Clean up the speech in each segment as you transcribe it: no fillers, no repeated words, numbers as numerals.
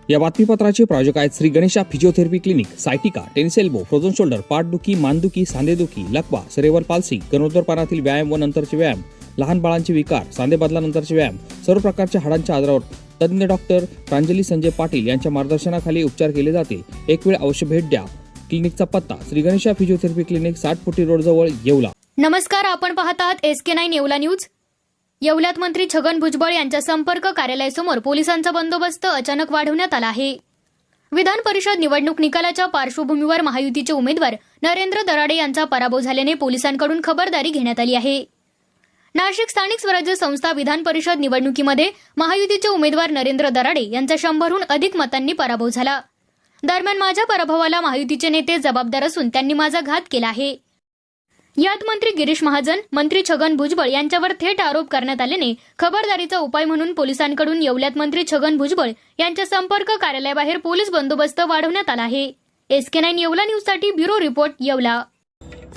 या बातमीपत्राचे प्रायोजक आहेत Shri Ganesha physiotherapy clinic, sciatica, tennis elbow, frozen shoulder, पाठदुखी, मानदुखी, सांधेदुखी, लकवा, सेरेब्रल पाल्सी, गरोदरपणातील व्यायाम व नंतरचे व्यायाम, लहान बाळांचे विकार, सांधे बदलानंतरचे व्यायाम, सर्व प्रकारच्या हाडांच्या आजारावर तज्ञ डॉक्टर प्रांजली संजय पाटील यांच्या मार्गदर्शनाखाली उपचार केले जातील. एक वेळ अवश्य भेट द्या. क्लिनिकचा पत्ता श्री गणेशा फिजिओथेरपी क्लिनिक, 60 फुटी रोड जवळ, येवला. नमस्कार, आपण पाहत आहात SK9 येवला न्यूज. येवल्यात मंत्री छगन भुजबळ यांच्या संपर्क कार्यालयासमोर पोलिसांचा बंदोबस्त अचानक वाढवण्यात आला आहे. विधान परिषद निवडणूक निकालाच्या पार्श्वभूमीवर महायुतीचे उमेदवार नरेंद्र दराडे यांचा पराभव झाल्याने पोलिसांकडून खबरदारी घेण्यात आली आहे. नाशिक स्थानिक स्वराज्य संस्था विधान परिषद निवडणुकीमध्ये महायुतीचे उमेदवार नरेंद्र दराडे यांचा 100हून अधिक मतांनी पराभव झाला. दरम्यान माझ्या पराभवाला महायुतीचे नेते जबाबदार असून त्यांनी माझा घात केला आहे. यात मंत्री गिरीश महाजन, मंत्री छगन भुजबळ यांच्यावर थेट आरोप करण्यात आल्याने खबरदारीचा उपाय म्हणून पोलिसांकडून येवल्यात मंत्री छगन भुजबळ यांच्या संपर्क कार्यालयाबाहेर पोलीस बंदोबस्त वाढवण्यात आला आहे. SK9 येवला न्यूजसाठी ब्युरो रिपोर्ट, येवला.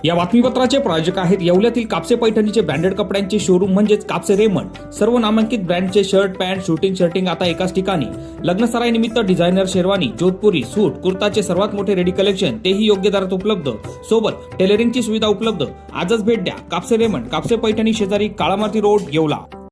या बातमीपत्राचे प्रायोजक आहेत येवल्यातील कापसे पैठणीचे ब्रँडेड कपड्यांचे शोरूम म्हणजेच कापसे रेमंड. सर्व नामांकित ब्रँडचे शर्ट, पॅन्ट, शर्टिंग आता एकाच ठिकाणी. लग्नसराई निमित्त डिझायनर शेरवानी, जोधपुरी, सूट, कुर्ताचे सर्वात मोठे रेडी कलेक्शन, तेही योग्य दरात उपलब्ध. सोबत टेलरिंगची सुविधा उपलब्ध. आजच भेट द्या. कापसे रेमंड, कापसे पैठणी शेजारी, काळामाती रोड, येवला.